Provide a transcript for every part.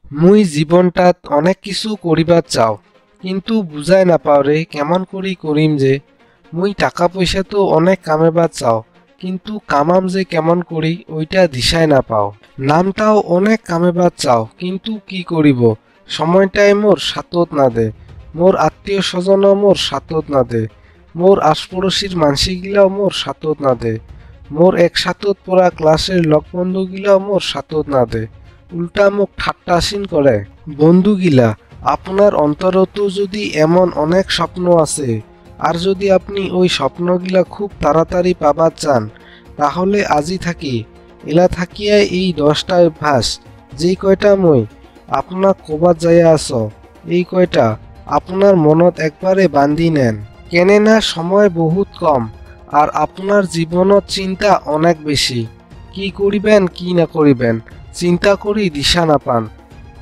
মুই জীবনটাত অনেক কিছু করিবার চাও, কিন্তু বুঝাই নাপাও রে কেমন করি করিম যে। মুই টাকা পয়সা তো অনেক কামাবার চাও, কিন্তু কামাম যে কেমন করি ওইটা দিশায় নাপাও। নামটাও অনেক কামাবার চাও, কিন্তু কি করিব, সময়টাই মোর সাতত না দে। মোর আত্মীয় স্বজনও মোর সাতত না দে, মোর আশপড়শির মানসিগিলাও মোর সাতত না দে, মোর এক সাতত পড়া ক্লাসের লক বন্ধুগিলাও মোর সাতত না দে, উল্টা মোক ঠাট্টাসীন করে। বন্ধুগিলা, আপনার অন্তরতো যদি এমন অনেক স্বপ্ন আছে, আর যদি আপনি ওই স্বপ্নগিলা খুব তাড়াতাড়ি পাবার চান, তাহলে আজই থাকি এলা থাকিয়াই এই 10টা অভ্যাস, যেই কয়টা মই আপনাক কবাত যাইয়া আস, এই কয়টা আপনার মনত একবারে বান্ধি নেন। কেননা সময় বহুত কম, আর আপনার জীবনত চিন্তা অনেক বেশি। কি করিবেন কি না করিবেন চিন্তা করি দিশা না পান।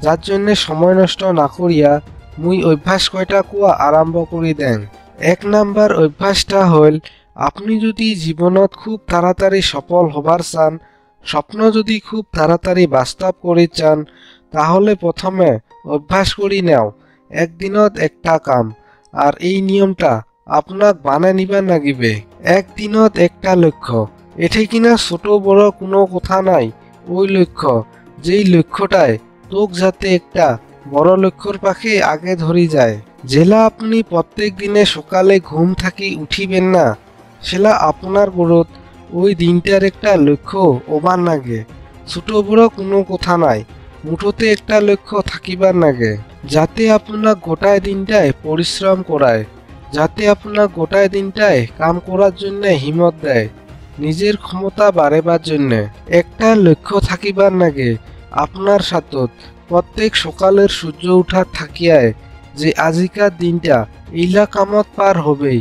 যার জন্যে সময় নষ্ট না করিয়া মুই অভ্যাস কয়টা কোয়া আরম্ভ করি দেন। 1 নাম্বার অভ্যাসটা হইল, আপনি যদি জীবনত খুব তাড়াতাড়ি সফল হবার চান, স্বপ্ন যদি খুব তাড়াতাড়ি বাস্তব করি চান, তাহলে প্রথমে অভ্যাস করি নেও একদিনত একটা কাম। আর এই নিয়মটা আপনাক বানায় নিবার লাগিবে। একদিনত একটা লক্ষ্য, এঠে কিনা ছোট বড় কোনো কথা নাই। ওই লক্ষ্য, যেই লক্ষ্যটায় তোক যাতে একটা বড় লক্ষ্যর পাখে আগে ধরি যায়। জেলা আপনি প্রত্যেক দিনে সকালে ঘুম থাকি উঠিবেন না, সেলা আপনার গড়ত ওই দিনটার একটা লক্ষ্য ওবার নাগে। ছোট বড় কোনো কথা নাই, মুঠোতে একটা লক্ষ্য থাকিবার নাগে, যাতে আপনার গোটায় দিনটায় পরিশ্রম করায়, যাতে আপনার গোটায় দিনটায় কাম করার জন্য হিম্মত দেয়, নিজের ক্ষমতা বাড়াবার জন্য। একটা লক্ষ্য থাকিবার নাগে আপনার সাথত প্রত্যেক সকালের সূর্য উঠার থাকিয়ায়, যে আজিকার দিনটা এইলা কামত পার হবেই।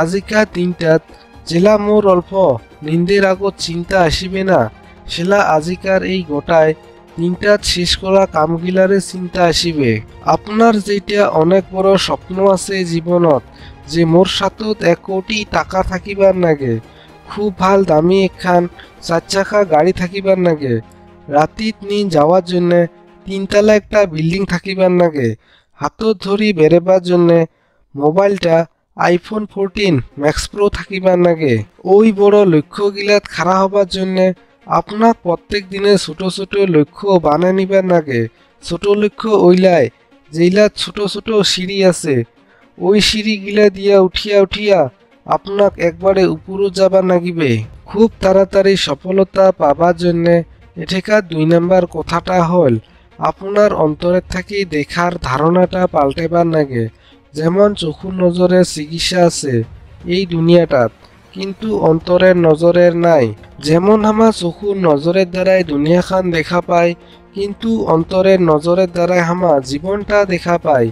আজিকার দিনটাত জেলা মোর অল্প নিন্দের আগত চিন্তা আসিবে না, সেলা আজিকার এই গোটায় দিনটাত শেষ করা কামগিলারে চিন্তা আসিবে। আপনার যেটা অনেক বড় স্বপ্ন আছে জীবনত, যে মোর সাথত 1 কোটি টাকা থাকিবার নাগে, খুব ভাল দামি একখান 4 চাকা গাড়ি থাকিবার নাগে, রাতিত নিন যাওয়ার জন্য 3 তলা একটা বিল্ডিং থাকিবার নাগে, হাতত ধরি বেড়েবার জন্য মোবাইলটা আইফোন 14 ম্যাক্স প্রো থাকিবার নাগে। ওই বড় লক্ষ্যগিলাত খাড়া হবার জন্য আপনার প্রত্যেক দিনে ছোট ছোট লক্ষ্য বানায় নিবার নাগে। ছোট লক্ষ্য ওইলায় যেইলা ছোট ছোট সিঁড়ি আছে, ওই সিঁড়িগিলা দিয়া উঠিয়া উঠিয়া আপনাক একবারে উপরও যাবার নাগিবে। খুব তাড়াতাড়ি সফলতা পাবার জন্য এঠেকার 2 নাম্বার কথাটা হল, আপনার অন্তরের থাকি দেখার ধারণাটা পাল্টেবার নাগে। যেমন চক্ষুর নজরের চিকিৎসা আছে এই দুনিয়াটাত, কিন্তু অন্তরের নজরের নাই। যেমন আমার চক্ষুর নজরের দ্বারাই দুনিয়াখান দেখা পায়, কিন্তু অন্তরের নজরের দ্বারাই আমার জীবনটা দেখা পায়,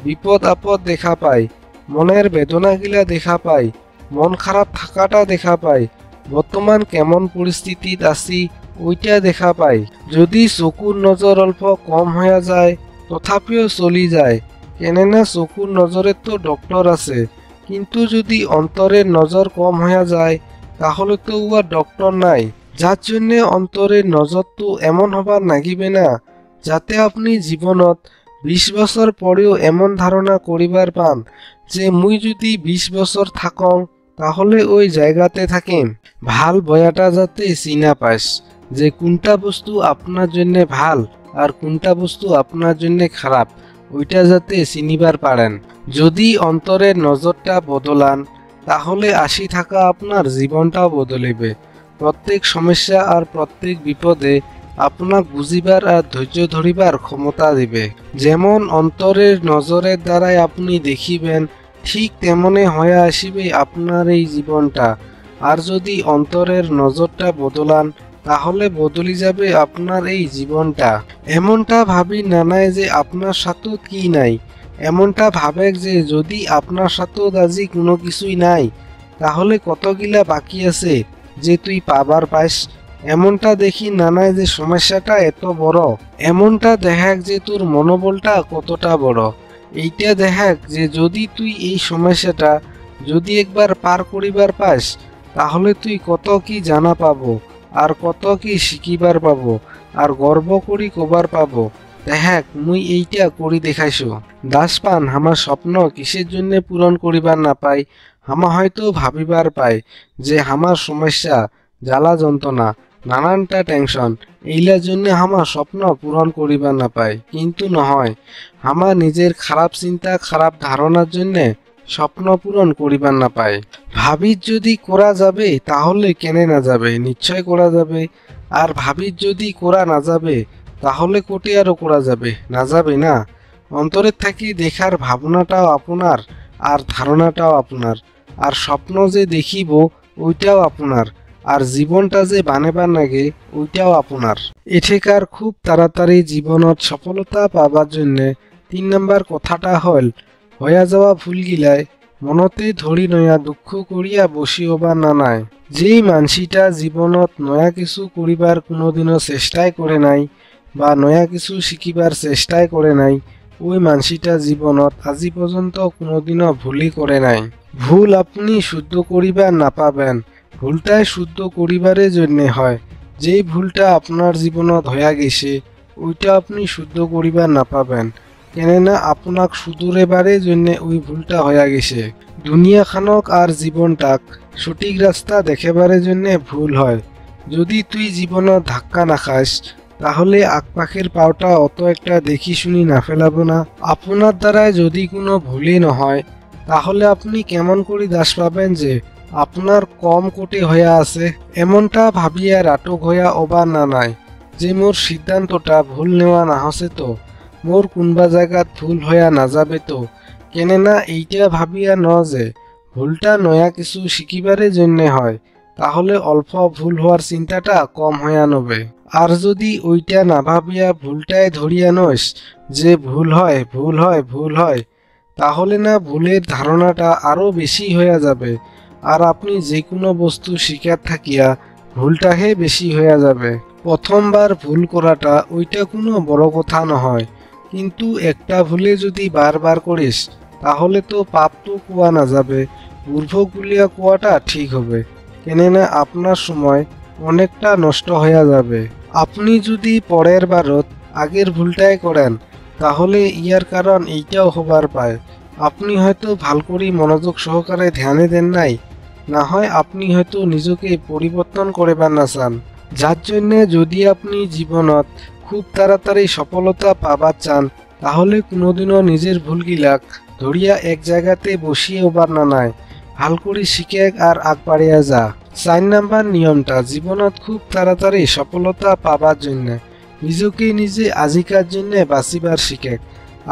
বিপদ আপদ দেখা পায়, মনের বেদনাগিলা দেখা পায়, মন খারাপ থাকাটা দেখা পায়, বর্তমান কেমন পরিস্থিতিত আছি ওইটা দেখা পায়। যদি চকুর নজর অল্প কম হয়ে যায় তথাপিও চলি যায়, কেননা চকুর নজরের তো ডক্টর আছে। কিন্তু যদি অন্তরের নজর কম হয়ে যায়, তাহলে তো উহার ডক্টর নাই। যার জন্য অন্তরের নজর তো এমন হবার নাগিবে না, যাতে আপনি জীবনত 20 বছর পরেও এমন ধারণা করিবার পান যে মুই যদি 20 বছর থাকং তাহলে ওই জায়গাতে থাকিম। ভাল বয়াটা যাতে চিনা পাস, যে কোনটা বস্তু আপনার জন্য ভাল আর কোনটা বস্তু আপনার জন্য খারাপ, ওইটা যাতে চিনিবার পারেন। যদি অন্তরের নজরটা বদলান, তাহলে আসি থাকা আপনার জীবনটাও বদলিবে। প্রত্যেক সমস্যা আর প্রত্যেক বিপদে আপনার বুঝিবার আর ধৈর্য ধরিবার ক্ষমতা দিবে। যেমন অন্তরের নজরের দ্বারাই আপনি দেখিবেন, ঠিক তেমনে হয়ে আসিবে আপনার এই জীবনটা। আর যদি অন্তরের নজরটা বদলান, তাহলে বদলি যাবে আপনার এই জীবনটা। এমনটা ভাবি নানায় যে আপনার সাথে কি নাই, এমনটা ভাবেক যে যদি আপনার সাথে আজি কোনো কিছুই নাই, তাহলে কতগিলা বাকি আছে যে তুই পাবার পাইস। এমনটা দেখি নানায় যে সমস্যাটা এত বড়, এমনটা দেখাক যে তোর মনোবলটা কতটা বড়। এইটা দেখাক যে যদি তুই এই সমস্যাটা যদি একবার পার করিবার পাস, তাহলে তুই কত কি জানা পাবো, আর কত কি শিকিবার পাবো, আর গর্ব করি কবার পাবো দেখ মুই এইটা করি দেখাইছো। দাসপান আমার স্বপ্ন কিসের জন্য পূরণ করিবার না পাই, হামা হয়তো ভাবিবার পাই যে আমার সমস্যা, জ্বালা যন্ত্রণা, নানানটা টেনশন, এইলার জন্য আমার স্বপ্ন পূরণ করিবার না পাই। কিন্তু নহয়, আমার নিজের খারাপ চিন্তা খারাপ ধারণার জন্যে স্বপ্ন পূরণ করিবার না পাই। ভাবির যদি করা যাবে তাহলে কেনে না যাবে, নিশ্চয় করা যাবে। আর ভাবির যদি করা না যাবে তাহলে কোটি আরও করা যাবে, না যাবে না। অন্তরের থাকি দেখার ভাবনাটাও আপনার, আর ধারণাটাও আপনার, আর স্বপ্ন যে দেখিব ওইটাও আপনার, আর জীবনটা যে বানেবার লাগে ওইটাও আপনার। এঠেকার খুব তাড়াতাড়ি জীবনত সফলতা পাবার জন্যে 3 নম্বর কথাটা হল, হইয়া যাওয়া ভুলগিলাই মনতে ধরি নয়া দুঃখ করিয়া বসিওবা না নাই। যেই মানসিটা জীবনত নয়া কিছু করিবার কোনোদিনও চেষ্টাই করে নাই বা নয়া কিছু শিকিবার চেষ্টাই করে নাই, ওই মানসিটা জীবনত আজি পর্যন্ত কোনোদিনও ভুলই করে নাই। ভুল আপনি শুদ্ধ করিবার না পাবেন, ভুলটাই শুদ্ধ করিবারে জন্যে হয়। যেই ভুলটা আপনার জীবনত হইয়া গেছে ওইটা আপনি শুদ্ধ করিবার না পাবেন, কেননা আপনাক সুদূরেবারে জন্যে ওই ভুলটা হইয়া গেছে। দুনিয়াখানক আর জীবনটাক সঠিক রাস্তা দেখাবারে জন্যে ভুল হয়। যদি তুই জীবনত ধাক্কা না খাস তাহলে আকপাখের পাওটা অত একটা দেখি শুনি না ফেলাব না। আপনার দ্বারায় যদি কোনো ভুলই নহয় তাহলে আপনি কেমন করে দাস পাবেন যে আপনার কম কোটি হইয়া আছে। এমনটা ভাবিয়া রাটক হইয়া অবা না নাই যে মোর সিদ্ধান্তটা ভুল নেওয়া না হসে তো, মোর কোনবা জায়গাত ভুল হইয়া না যাবে তো। কেননা এইটা ভাবিয়া ন যে ভুলটা নয়া কিছু শিকিবারে জন্যে হয়, তাহলে অল্প ভুল হওয়ার চিন্তাটা কম হইয়া নবে। আর যদি ওইটা না ভাবিয়া ভুলটাই ধরিয়া নইস যে ভুল হয় ভুল হয় ভুল হয়, তাহলে না ভুলের ধারণাটা আরও বেশি হইয়া যাবে, আর আপনি যে কোনো বস্তু শিকার থাকিয়া ভুলটাহে বেশি হইয়া যাবে। প্রথমবার ভুল করাটা ওইটা কোনো বড় কথা নহয়, কিন্তু একটা ভুলে যদি বারবার করিস তাহলে তো পাপ তো কুয়া না যাবে, ঊর্ধ্ব কুলিয়া কুয়াটা ঠিক হবে। কেননা আপনার সময় অনেকটা নষ্ট হইয়া যাবে। আপনি যদি পরের বারত আগের ভুলটাই করেন তাহলে ইয়ার কারণ এইটাও হবার পায়, আপনি হয়তো ভাল করি মনোযোগ সহকারে ধ্যানে দেন নাই, না হয় আপনি হয়তো নিজকে পরিবর্তন করিবার না চান। যার জন্যে যদি আপনি জীবনত খুব তাড়াতাড়ি সফলতা পাবার চান তাহলে কোনোদিনও নিজের ভুলগিলাক ধরিয়া এক জায়গাতে বসিয়ে ওবার না নাই, ভাল করে শিখে আর আগ বাড়িয়া যা। 4 নাম্বার নিয়মটা, জীবনত খুব তাড়াতাড়ি সফলতা পাবার জন্য নিজকে নিজে আজিকার জন্য বাঁচিবার শিখে।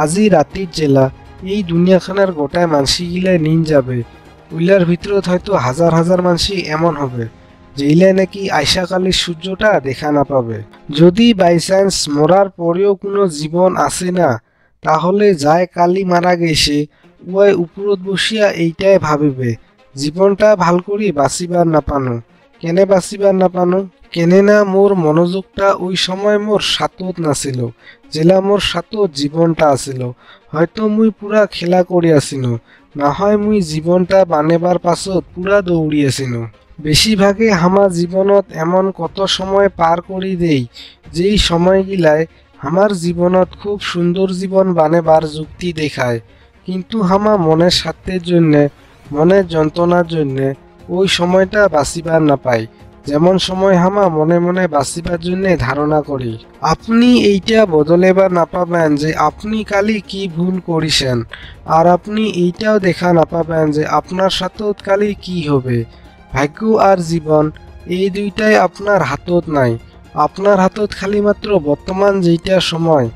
আজি রাতির জেলা এই দুনিয়াখানার গোটায় মানসিগিলায় নিন যাবে, উইলার ভিতরত হয়তো হাজার হাজার মানসি এমন হবে যেইলাই নাকি আইসাকালের সূর্যটা দেখা না পাবে। যদি বাই চান্স মরার পরেও কোনো জীবন আছে না, তাহলে যায় কালি মারা গেছে উয়াই উপরত বসিয়া এইটাই ভাবিবে জীবনটা ভাল করি বাঁচিবার না পানো। কেনে বাঁচিবার না পানো? কেনে না মোর মনোযোগটা ওই সময় মোর সাতত নাছিল, জেলা মোর সাতত জীবনটা আছিল। হয়তো মুই পুরা খেলা করিয়াছিনো, না হয় মুই জীবনটা বানেবার পাছত পুরা দৌড়িয়াছিনো। বেশিরভাগে আমার জীবনত এমন কত সময় পার করি দেই যেই সময়গিলায় আমার জীবনত খুব সুন্দর জীবন বানেবার যুক্তি দেখায়, কিন্তু আমার মনের স্বার্থের জন্যে মনের যন্ত্রণার জন্যে ওই সময়টা বাঁচিবার না পাই, যেমন সময় হামা মনে মনে বাঁচিবার জন্যে ধারণা করি। আপনি এইটা বদলেবার না পাবেন যে আপনি কালি কি ভুল করিছেন, আর আপনি এইটাও দেখা না পাবেন যে আপনার সাথত কালি কি হবে। ভাগ্য আর জীবন এই দুইটাই আপনার হাতত নাই। আপনার হাতত খালি মাত্র বর্তমান যেইটা সময়,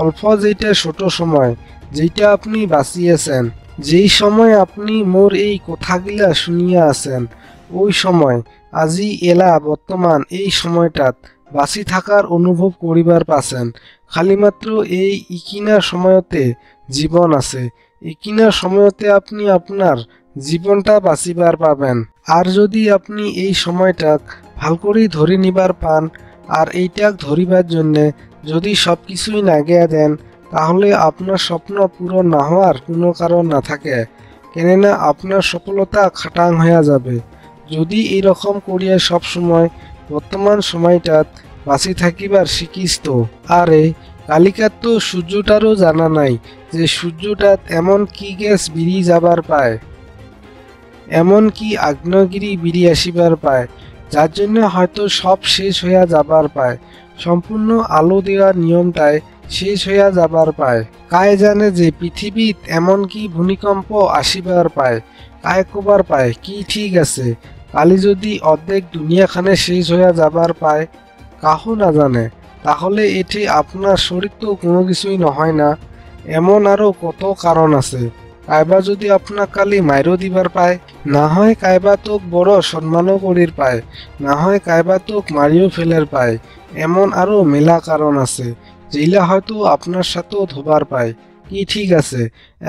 অল্প যেইটা ছোট সময় যেইটা আপনি বাঁচিয়েছেন। যেই সময় আপনি মোর এই কথাগিলা শুনিয়া আছেন ওই সময় আজি এলা বর্তমান এই সময়টাত বাঁচি থাকার অনুভব করিবার পাছেন। খালি মাত্র এই ইকিনার সময়তে জীবন আছে, ইকিনার সময়তে আপনি আপনার জীবনটা বাঁচিবার পাবেন। আর যদি আপনি এই সময়টাক ভাল করে ধরে নিবার পান আর এইটাক ধরিবার জন্যে যদি সব কিছুই নাগিয়া দেন, তাহলে আপনার স্বপ্ন পূরণ না হওয়ার কোনো কারণ না থাকে, কেননা আপনার সফলতা খাটাং হইয়া যাবে। যদি এরকম করিয়া সব সময় বর্তমান সময়টাত বাঁচি থাকিবার শিখিস তো। আরে কালিকার তো সূর্যটারও জানা নাই যে সূর্যটাত এমন কি গ্যাস বিড়ি যাবার পায়, এমন কি আগ্নেয়গিরি বিড়ি আসিবার পায়, যার জন্য হয়তো সব শেষ হইয়া যাবার পায়, সম্পূর্ণ আলো দেওয়ার নিয়মটায় শেষ হইয়া যাবার পায়। কায় জানে যে পৃথিবীত এমন কি ভূমিকম্প আসিবার পায়, কায় কবার পায় কি ঠিক আছে, কালি যদি অর্ধেক দুনিয়াখানে শেষ হইয়া যাবার পায়, কাহু না জানে, তাহলে এটি আপনার শরীর তো কোনো কিছুই নহয় না। এমন আরও কত কারণ আছে। কাইবা যদি আপনার কালি মাইরও দিবার পায়, না হয় কাইবা তোক বড় সম্মানও করির পায়, না হয় কাইবা তোক মারিও ফেলের পায়। এমন আরও মেলা কারণ আছে যেইলা হয়তো আপনার সাথেও ধোবার পায়। কি ঠিক আছে,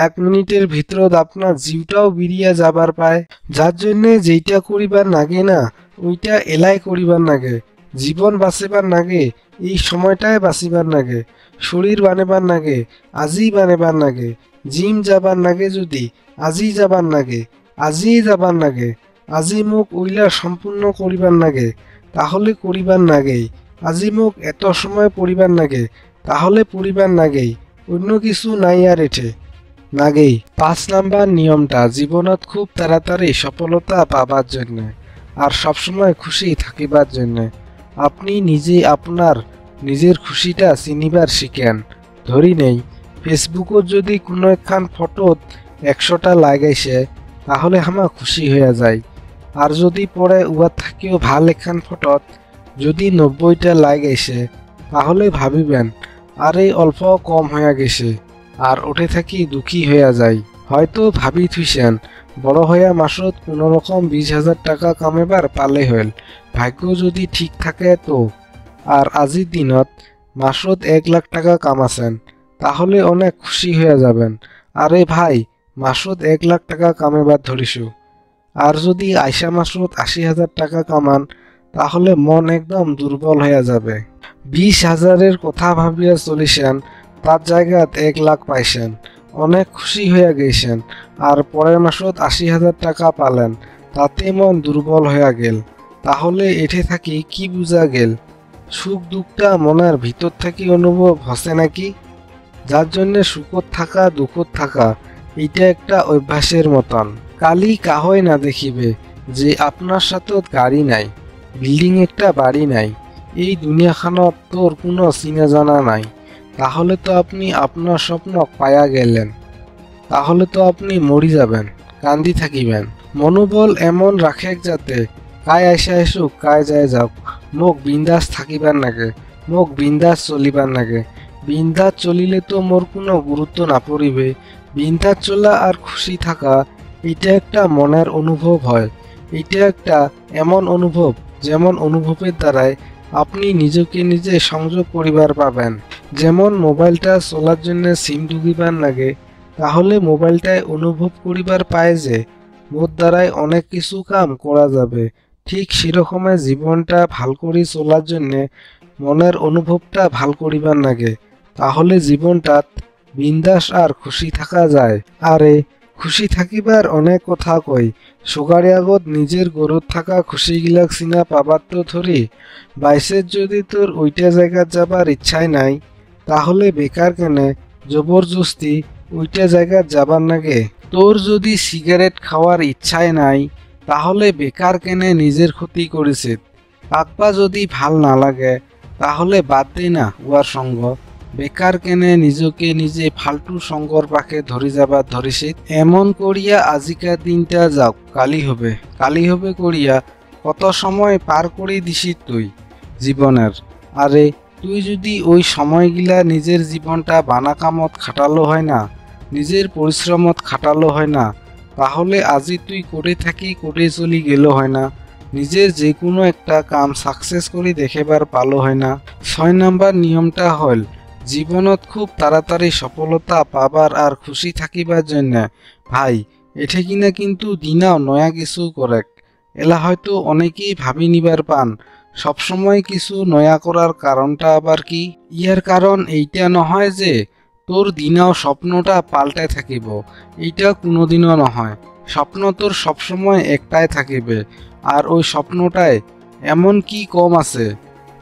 1 মিনিটের ভিতরত আপনার জীবটাও বিড়িয়া যাবার পায়। যার জন্যে যেইটা করিবার নাগে না ওইটা এলাই করিবার নাগে। জীবন বাঁচিবার নাগে এই সময়টায় বাঁচিবার নাগে। শরীর বানেবার নাগে আজই বানেবার নাগে। জিম যাবার নাগে যদি আজি যাবার নাগে, আজিই যাবার নাগে। আজি মোক ওইলা সম্পূর্ণ করিবার নাগে, তাহলে করিবার নাগেই। আজি মোক এত সময় পড়িবার নাগে, তাহলে পড়িবার নাগেই। অন্য কিছু নাই আর এঠে নাগেই। 5 নাম্বার নিয়মটা জীবনত খুব তাড়াতাড়ি সফলতা পাবার জন্য আর সবসময় খুশি থাকিবার জন্য আপনি নিজে আপনার নিজের খুশিটা চিনিবার শিখেন। ধরি নেই ফেসবুকত যদি কোনো একখান ফটোত 100টা লাগাইছে, তাহলে হামা খুশি হইয়া যায়। আর যদি পরে উয়ার থাকিও ভাল একখান ফটোত যদি 90টা লাগাইছে, তাহলে ভাবিবেন আরে অল্প কম হইয়া গেছে, আর ওঠে থাকি দুঃখী হইয়া যায়। হয়তো ভাবি থুইছেন বড় হইয়া মাসত কোনোরকম 20,000 টাকা কামাইবার পালে হইল, ভাগ্য যদি ঠিক থাকে তো। আর আজির দিনত মাসত 1 লাখ টাকা কামাছেন, তাহলে অনেক খুশি হইয়া যাবেন। আরে ভাই, মাসত 1 লাখ টাকা কামাইবার ধরিছু, আর যদি আইসা মাসত 80,000 টাকা কামান, তাহলে মন একদম দুর্বল হইয়া যাবে। 20,000-এর কথা ভাবিয়া চলিছেন, তার জায়গাত 1 লাখ পাইছেন, অনেক খুশি হইয়া গেছেন। আর পরের মাসত 80,000 টাকা পালেন, তাতে মন দুর্বল হইয়া গেল। তাহলে এঠে থাকি কি বুঝা গেল? সুখ দুঃখটা মনের ভিতর থাকি অনুভব হসে নাকি? যার জন্যে সুখত থাকা দুঃখত থাকা এইটা একটা অভ্যাসের মতন। কালি কাহই না দেখিবে যে আপনার সাথে গাড়ি নাই, বিল্ডিং একটা বাড়ি নাই, এই দুনিয়াখানত তোর কোনো চিনা জানা নাই, তাহলে তো আপনি আপনার স্বপ্ন পায়া গেলেন। তাহলে তো আপনি মরি যাবেন, কান্দি থাকিবেন। মনোবল এমন রাখে যাতে কায় আইসা আসুক কায় যায় যাওক, মোক বিন্দাস থাকিবার নাগে, মোক বিন্দাস চলিবার নাগে। বিন্দাস চলিলে তো মোর কোনো গুরুত্ব না পড়িবে। বিন্দাস চলা আর খুশি থাকা এটা একটা মনের অনুভব হয়। এটা একটা এমন অনুভব যেমন অনুভবের দ্বারাই আপনি নিজেকে নিজে সংযোগ করিবার পাবেন। যেমন মোবাইলটা চলার জন্য সিম ঢুকিবার লাগে, তাহলে মোবাইলটায় অনুভব করিবার পায় যে মোর দ্বারাই অনেক কিছু কাম করা যাবে। ঠিক সেরকমে জীবনটা ভাল করে চলার জন্যে মনের অনুভবটা ভাল করিবার লাগে, তাহলে জীবনটাত বিন্দাস আর খুশি থাকা যায়। আরে খুশি থাকিবার অনেক কথা কই, সুগারে আগত নিজের গরুত থাকা খুশিগিলাক চিনা পাবার তো ধরি। বাইসের যদি তোর ওইটা জায়গাত যাবার ইচ্ছাই নাই, তাহলে বেকার কেনে জবরদস্তি ওইটা জায়গাত যাবার নাগে। তোর যদি সিগারেট খাওয়ার ইচ্ছাই নাই, তাহলে বেকার কেনে নিজের ক্ষতি করেছিস। পাকবা যদি ভাল না লাগে, তাহলে বাদ দে না উয়ার সঙ্গ। বেকার কেনে নিজকে নিজে ফালতু সঙ্গর পাখে ধরি যাবার ধরিছিস। এমন করিয়া আজিকার দিনটা যাও, কালি হবে কালি হবে করিয়া কত সময় পার করে দিছিস তুই জীবনের। আরে তুই যদি ওই সময়গুলা নিজের জীবনটা বানা কামত খাটালো হয় না, নিজের পরিশ্রমত খাটালো হয় না, তাহলে আজি তুই করে থাকি করে চলি গেল হয় না, নিজের যে কোনো একটা কাম সাকসেস করে দেখাবার পালো হয় না। 6 নাম্বার নিয়মটা হল জীবনত খুব তাড়াতাড়ি সফলতা পাবার আর খুশি থাকিবার জন্য ভাই এঠে কিনা কিন্তু দিনাও নয়া কিছু করেক। এলা হয়তো অনেকেই ভাবি নিবার পান সবসময় কিছু নয়া করার কারণটা আবার কি। ইয়ার কারণ এইটা নহয় যে তোর দিনাও স্বপ্নটা পাল্টে থাকিব, এইটা কোনোদিনও নহয়। স্বপ্ন তোর সবসময় একটাই থাকিবে, আর ওই স্বপ্নটায় এমন কি কম আছে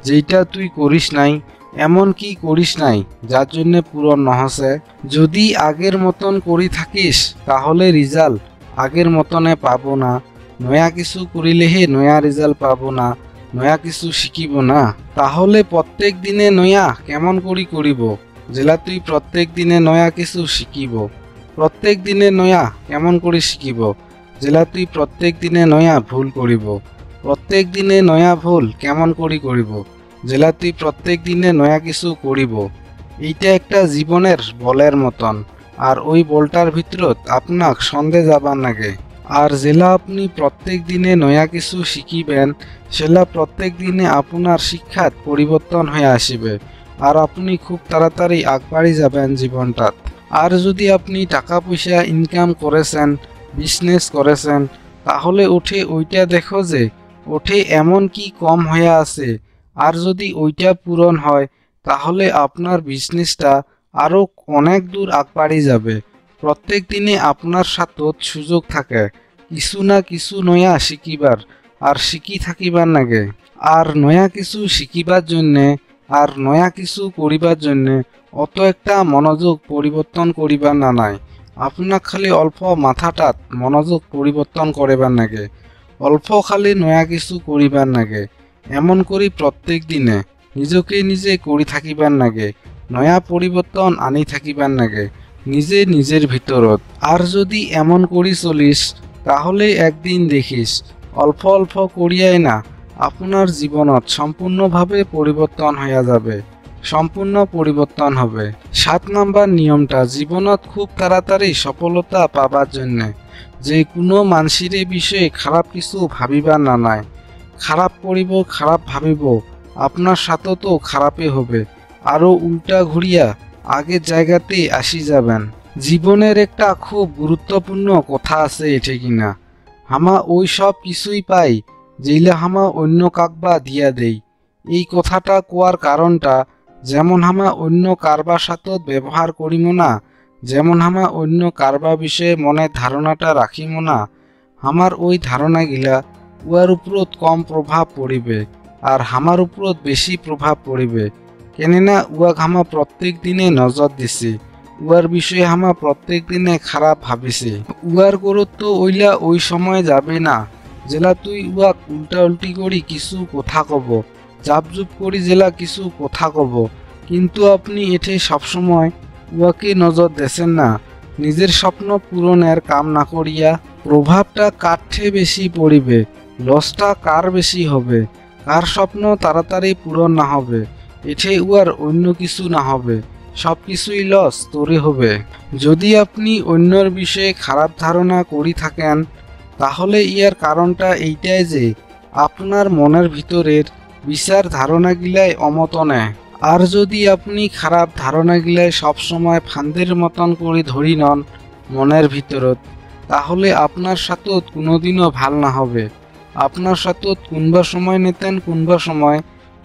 যেটা তুই করিস নাই। এমন কি করিস নাই যার জন্য পূরণ নহসে? যদি আগের মতন করি থাকিস তাহলে রিজাল্ট আগের মতনে পাবো না। নয়া কিছু করিলেহে নয়া রেজাল্ট পাবো না, নয়া কিছু শিখিব না। তাহলে প্রত্যেক দিনে নয়া কেমন করি করিব জেলা তুই প্রত্যেক দিনে নয়া কিছু শিখিব? প্রত্যেক দিনে নয়া কেমন করে শিখিব জেলা তুই প্রত্যেক দিনে নয়া ভুল করিব? প্রত্যেক দিনে নয়া ভুল কেমন করি করিব জেলা তুই প্রত্যেক দিনে নয়া কিছু করিব? এইটা একটা জীবনের বলের মতন, আর ওই বলটার ভিতরত আপনাক সন্দেহ যাবার নাগে। আর জেলা আপনি প্রত্যেক দিনে নয়া কিছু শিখিবেন সেলা প্রত্যেক দিনে আপনার শিক্ষাত পরিবর্তন হয়ে আসিবে, আর আপনি খুব তাড়াতাড়ি আগবাড়ি যাবেন জীবনটাত। আর যদি আপনি টাকা পয়সা ইনকাম করেছেন, বিজনেস করেছেন, তাহলে ওঠে ওইটা দেখো যে ওঠে এমন কি কম হয়ে আছে। আর যদি ওইটা পূরণ হয় তাহলে আপনার বিজনেসটা আরও অনেক দূর আগবাড়ি যাবে। প্রত্যেক দিনে আপনার সাথত সুযোগ থাকে কিছু না কিছু নয়া শিখিবার, আর শিখি থাকিবার নাগে। আর নয়া কিছু শিখিবার জন্যে আর নয়া কিছু করিবার জন্যে অত একটা মনোযোগ পরিবর্তন করিবার না নাই। আপনার খালি অল্প মাথাটাত মনোযোগ পরিবর্তন করিবার নাগে, অল্প খালি নয়া কিছু করিবার নাগে। এমন করি প্রত্যেক দিনে নিজকে নিজে করি থাকিবার নাগে, নয়া পরিবর্তন আনি থাকিবার নাগে নিজে নিজের ভিতরত। আর যদি এমন করি চলিস তাহলে একদিন দেখিস অল্প অল্প করিয়াই না আপনার জীবনত সম্পূর্ণভাবে পরিবর্তন হয়ে যাবে, সম্পূর্ণ পরিবর্তন হবে। 7 নাম্বার নিয়মটা জীবনত খুব তাড়াতাড়ি সফলতা পাবার জন্য যে কোনো মানসির বিষয়ে খারাপ কিছু ভাবিবার না নাই। খারাপ করিব, খারাপ ভাবিব, আপনার সাথে তো খারাপই হবে, আরও উল্টা ঘুরিয়া আগের জায়গাতে আসি যাবেন। জীবনের একটা খুব গুরুত্বপূর্ণ কথা আছে এঠে কিনা, হামা ওই সব কিছুই পাই যেইলা হামা অন্য কাকবা দিয়া দেই। এই কথাটা কোয়ার কারণটা যেমন হামা অন্য কারবার সাথে ব্যবহার করিম না, যেমন হামা অন্য কারবার বিষয়ে মনে ধারণাটা রাখিম না, আমার ওই ধারণাগিলা উয়ার উপরত কম প্রভাব পড়িবে আর হামার উপরত বেশি প্রভাব পড়িবে। কেননা উয়াক হামা প্রত্যেক দিনে নজর দিছি, উয়ার বিষয়ে হামা প্রত্যেক দিনে খারাপ ভাবিছি। উয়ার গুরুত্ব ওইলা ওই সময় যাবে না জেলা তুই উয়াক উল্টা উল্টি করি কিছু কথা কব, জাপজুপ করি জেলা কিছু কথা কব, কিন্তু আপনি এঠে সবসময় উয়াকে নজর দেছেন না। নিজের স্বপ্ন পূরণের কাম না করিয়া প্রভাবটা কাঠে বেশি পড়িবে, লসটা কার বেশি হবে, কার স্বপ্ন তাড়াতাড়ি পূরণ না হবে, এঠে উয়ার অন্য কিছু না হবে, সব কিছুই লস তোরে হবে। যদি আপনি অন্যর বিষয়ে খারাপ ধারণা করি থাকেন তাহলে ইয়ার কারণটা এইটাই যে আপনার মনের ভিতরের বিচার ধারণাগিলাই অমত নেয়। আর যদি আপনি খারাপ ধারণাগিলাই সবসময় ফান্দের মতন করে ধরি নন মনের ভিতরত, তাহলে আপনার সাথে কোনোদিনও ভাল না হবে। আপনার সাথে কোনবা সময় নেতেন কোনবা সময়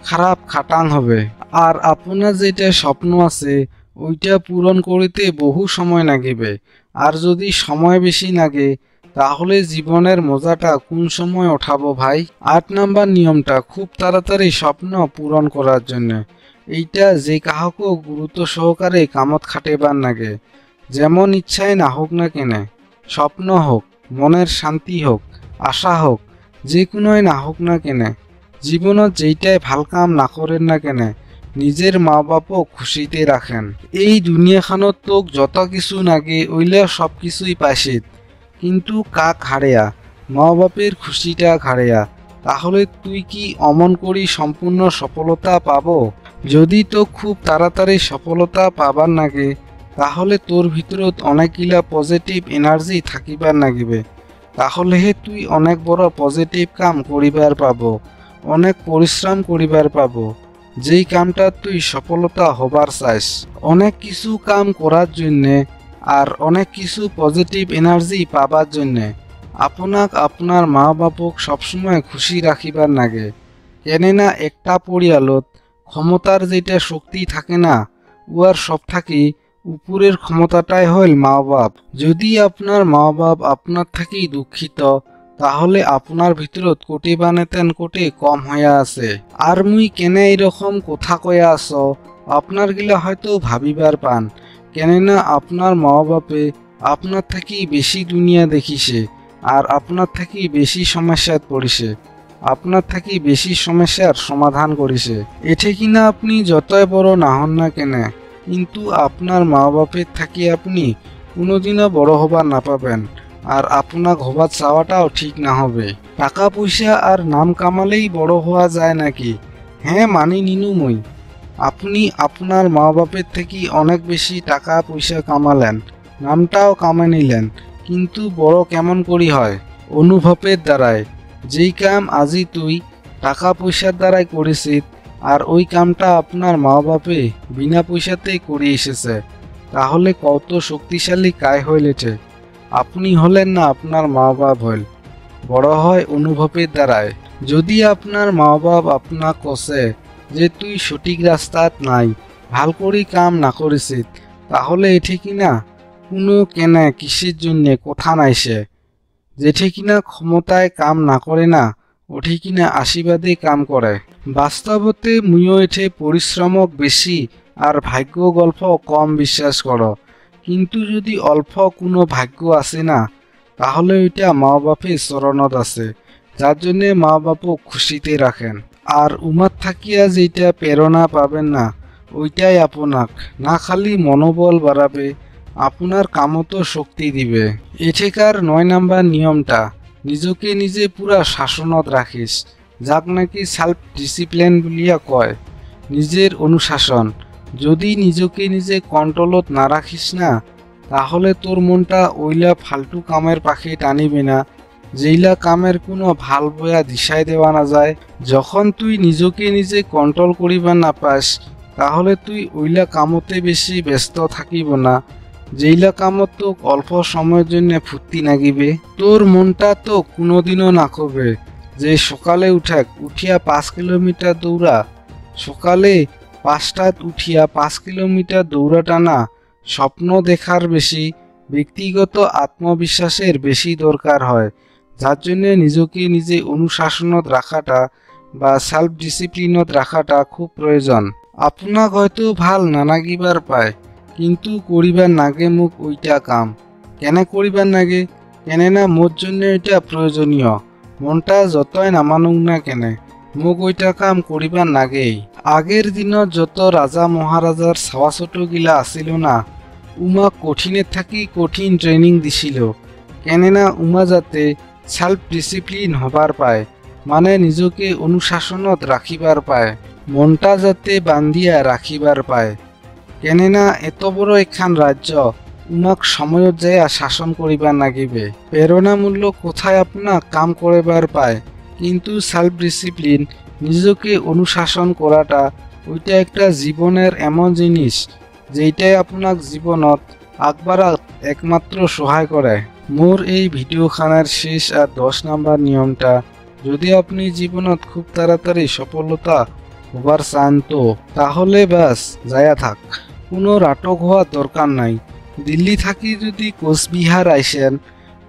খারাপ খাটাং হবে। আর আপনার যেটা স্বপ্ন আছে ওইটা পূরণ করিতে বহু সময় লাগিবে। আর যদি সময় বেশি লাগে তাহলে জীবনের মজাটা কোন সময় ওঠাবো ভাই? 8 নাম্বার নিয়মটা খুব তাড়াতাড়ি স্বপ্ন পূরণ করার জন্য এইটা যে কাহকে গুরুত্ব সহকারে কামত খাটেবার নাগে। যেমন ইচ্ছাই না হোক না কেনে, স্বপ্ন হোক, মনের শান্তি হোক, আশা হোক, যে কোনোই না হোক না কেনে, জীবনত যেইটাই ভাল কাম না করেন না কেনে নিজের মা বাপও খুশিতে রাখেন। এই দুনিয়াখানত তোক যত কিছু নাগে ওইলা সব কিছুই পাইছিত, কিন্তু কাক হারেয়া মা বাপের খুশিটা হারেয়া, তাহলে তুই কি অমন করি সম্পূর্ণ সফলতা পাবো? যদি তো খুব তাড়াতাড়ি সফলতা পাবার নাগে তাহলে তোর ভিতরত অনেকগুলা পজিটিভ এনার্জি থাকিবার নাগিবে, তাহলেহে তুই অনেক বড় পজিটিভ কাম করিবার পাবো, অনেক পরিশ্রম করিবার পাবো। যেই কামটা তুই সফলতা হবার চাইস, অনেক কিছু কাম করার জন্যে আর অনেক কিছু পজিটিভ এনার্জি পাবার জন্যে আপনাক আপনার মা বাপক সবসময় খুশি রাখিবার নাগে। কেননা একটা পরিয়ালত ক্ষমতার যেটা শক্তি থাকে না উয়ার সব থাকি উপরের ক্ষমতাটাই হইল মা বাপ। যদি আপনার মা বাপ আপনার থাকি দুঃখিত তাহলে আপনার ভিতরত কোটি বানেতেন কোটি কম হইয়া আছে। আর মুই কেনে এরকম কথা কয়া আস আপনার গিলা হয়তো ভাবিবার পান, কেননা আপনার মা বাপে আপনার থাকি বেশি দুনিয়া দেখিছে আর আপনার থাকি বেশি সমস্যাত পড়িছে, আপনার থাকি বেশি সমস্যার সমাধান করেছে। এঠে কিনা আপনি যতই বড় না হন না কেন, কিন্তু আপনার মা বাপের থাকি আপনি কোনোদিনও বড় হবার না পাবেন, আর আপনার হবার চাওয়াটাও ঠিক না হবে। টাকা পয়সা আর নাম কামালেই বড় হওয়া যায় নাকি? হ্যাঁ, মানি নিনু মই। আপনি আপনার মা বাপের থেকে অনেক বেশি টাকা পয়সা কামালেন, নামটাও কামে নিলেন, কিন্তু বড় কেমন করি হয়? অনুভবের দ্বারায়। যেই কাম আজি তুই টাকা পয়সার দ্বারাই করেছিস, আর ওই কামটা আপনার মা বাপে বিনা পয়সাতেই করে এসেছে, তাহলে কত শক্তিশালী কায় হইলেছে। আপনি হলেন না, আপনার মা বাপ হইল। বড় হয় অনুভবের দ্বারায়। যদি আপনার মা বাপ আপনাক কষে যে তুই সঠিক রাস্তাত নাই, ভাল করি কাম না করেছিস, তাহলে এঠে কিনা কোনো কেনে কিসের জন্যে কথা নাইছে। যেঠে কিনা ক্ষমতায় কাম না করে না, ওঠে কিনা আশীর্বাদে কাম করে। বাস্তবতে মুইও এঠে পরিশ্রমক বেশি আর ভাগ্য গল্প কম বিশ্বাস করো, কিন্তু যদি অল্প কোনো ভাগ্য আছে না, তাহলে ওইটা মা বাপের চরণত আছে, যার জন্যে মা বাপও খুশিতে রাখেন। আর উমার থাকিয়া যেটা প্রেরণা পাবেন না, ওইটাই আপনাক না খালি মনোবল বাড়াবে, আপনার কামতো শক্তি দিবে। এঠেকার 9 নাম্বার নিয়মটা, নিজকে নিজে পুরা শাসনত রাখিস, যাক নাকি সেলফ ডিসিপ্লিন বলিয়া কয়, নিজের অনুশাসন। যদি নিজকে নিজে কন্ট্রোলত না রাখিস না, তাহলে তোর মনটা ওইলা ফালতু কামের পাখে টানিবে না, যেইলা কামের কোনো ভাল বয়া দিশায় দেওয়া না যায়। যখন তুই নিজকে নিজে কন্ট্রোল করিবার না পাস, তাহলে তুই ওইলা কামতে বেশি ব্যস্ত থাকিব না, যেইলা কামত তো অল্প সময়ের জন্য ফুর্তি নাগিবে। তোর মনটা তো কোনোদিনও না কবে যে সকালে উঠিয়া 5 কিলোমিটার দৌড়া। সকালে 5টাত উঠিয়া 5 কিলোমিটার দৌড়াটা না, স্বপ্ন দেখার বেশি ব্যক্তিগত আত্মবিশ্বাসের বেশি দরকার হয়, যার জন্য নিজকে নিজে অনুশাসনত রাখাটা বা সেলফ ডিসিপ্লিনত রাখাটা খুব প্রয়োজন। আপনাক হয়তো ভাল না নাগিবার পায়, কিন্তু করিবার নাগে মুখ ওইটা কাম। কেন করিবার নাগে? কেননা মোর জন্য এটা প্রয়োজনীয়। মনটা যতই নামানুক না কেন, মোক ওইটা কাম করিবার নাগেই। আগের দিনত যত রাজা মহারাজার ছাওয়া ছোট গিলা আসিল না, উমা কঠিনের থাকি কঠিন ট্রেনিং দিছিল, কেননা উমা যাতে সেলফ ডিসিপ্লিন হবার পায়, মানে নিজকে অনুশাসনত রাখিবার পায়, মনটা যাতে বান্ধিয়া রাখিবার পায়। কেননা এত বড় একখান রাজ্য উমাক সময়ত যাইয়া শাসন করিবার নাগিবে। প্রেরণামূল্য কোথায় আপনার কাম করিবার পায়, কিন্তু সেলফ ডিসিপ্লিন নিজকে অনুশাসন করাটা ওইটা একটা জীবনের এমন জিনিস যেইটাই আপনার জীবনত আগবাড়াত একমাত্র সহায় করে। মোর এই ভিডিওখানার শেষ আর 10 নাম্বার নিয়মটা যদি আপনি জীবনত খুব তাড়াতাড়ি সফলতা হবার চান, তো তাহলে ব্যাস যায়া থাক, কোনো নাটক হওয়ার দরকার নাই। দিল্লি থাকি যদি কোচবিহার আইসেন,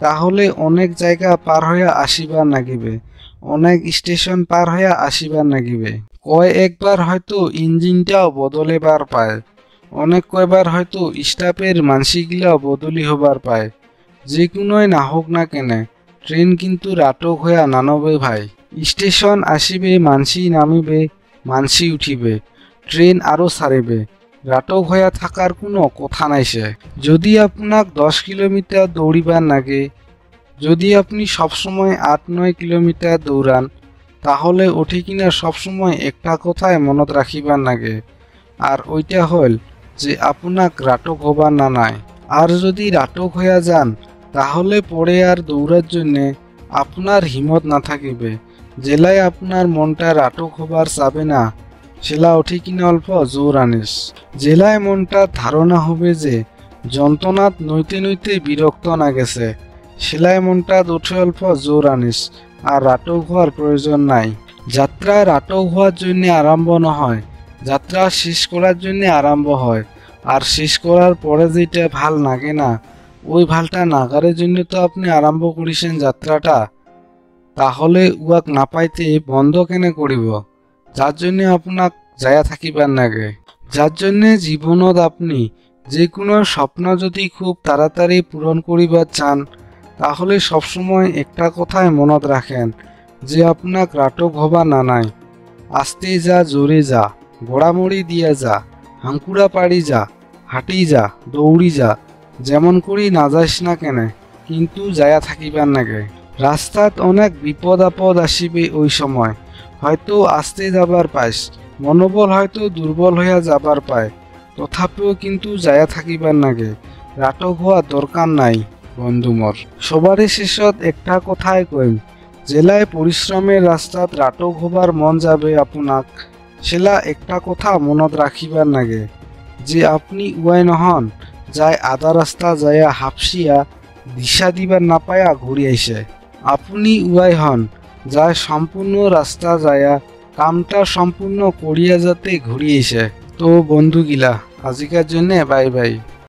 তাহলে অনেক জায়গা পার হইয়া আসিবার নাগিবে, অনেক স্টেশন পার হইয়া আসিবার নাগিবে। একবার হয়তো ইঞ্জিনটাও বদলেবার পায়, অনেক কয়বার হয়তো স্টাফের মানসিকগুলাও বদলি হবার পায়। যে কোনোই না হোক না কেন, ট্রেন কিন্তু নাটক হইয়া নানবে ভাই। স্টেশন আসিবে, মানসি নামিবে, মানসি উঠিবে, ট্রেন আরও ছাড়িবে, নাটক হইয়া থাকার কোনো কথা নাইছে। যদি আপনাক 10 কিলোমিটার দৌড়িবার নাগে, যদি আপনি সবসময় 8-9 কিলোমিটার দৌড়ান, তাহলে ওঠে কিনা সবসময় একটা কথায় মনত রাখিবার নাগে, আর ওইটা হল যে আপনাক নাটক হবার না নাই। আর যদি নাটক হইয়া যান, তাহলে পরে আর দৌড়ার জন্যে আপনার হিম্মত না থাকিবে। জেলায় আপনার মনটা নাটক হবার চাবে না, সেলা ওঠে কিনা অল্প জোর আনিস। জেলায় মনটা ধারণা হবে যে যন্ত্রণাত নইতে নইতে বিরক্ত না গেছে, সেলায় মনটা উঠে অল্প জোর আনিস, আর নাটক হওয়ার প্রয়োজন নাই। যাত্রা নাটক হওয়ার জন্য আরম্ভ নহয়, যাত্রা শেষ করার জন্য আরম্ভ হয়, আর শেষ করার পরে যেটা ভাল লাগে না, ওই ভালটা নাগারের জন্য তো আপনি আরম্ভ করিছেন যাত্রাটা, তাহলে উয়াক না পাইতে বন্ধ কেন করিব, যার জন্য আপনাক যায়া থাকিবার নাগে। যার জন্যে জীবনত আপনি যে কোনো স্বপ্ন যদি খুব তাড়াতাড়ি পূরণ করিবার চান তাহলে সবসময় একটা কথাই মনত রাখেন যে আপনাক রাটক হবা না নাই। আস্তে যা, জোরে যা, গোড়ামড়ি দিয়া যা, হাঙ্কুড়া পাড়ি যা, হাঁটি যা, দৌড়ি যা, যেমন করি না যাইস না কেনে, কিন্তু যায়া থাকিবার নাগে। রাস্তাত অনেক বিপদ আপদ আসিবে ওই সময়, হয়তো আস্তে যাবার পাইস, মনোবল হয়তো দুর্বল হইয়া যাবার পায়, তথাপিও কিন্তু যায়া থাকিবার নাগে। রাটক হওয়া দরকার নাই বন্ধু মোর। সবারই শেষত একটা কথাই কইম, জেলায় পরিশ্রমের রাস্তাত রাটক হবার মন যাবে আপনাক, সেলা একটা কথা মনত রাখিবার নাগে যে আপনি উয়াই নহন যাই আধা রাস্তা যায়া হাফসিয়া দিশা দিবার না পায়া ঘুরি আইসে। আপনি উয়াই হন যাই সম্পূর্ণ রাস্তা যায়া কামটা সম্পূর্ণ করিয়া যাতে ঘুরি আইসে। তো বন্ধুগিলা আজিকার জন্যে বাই বাই।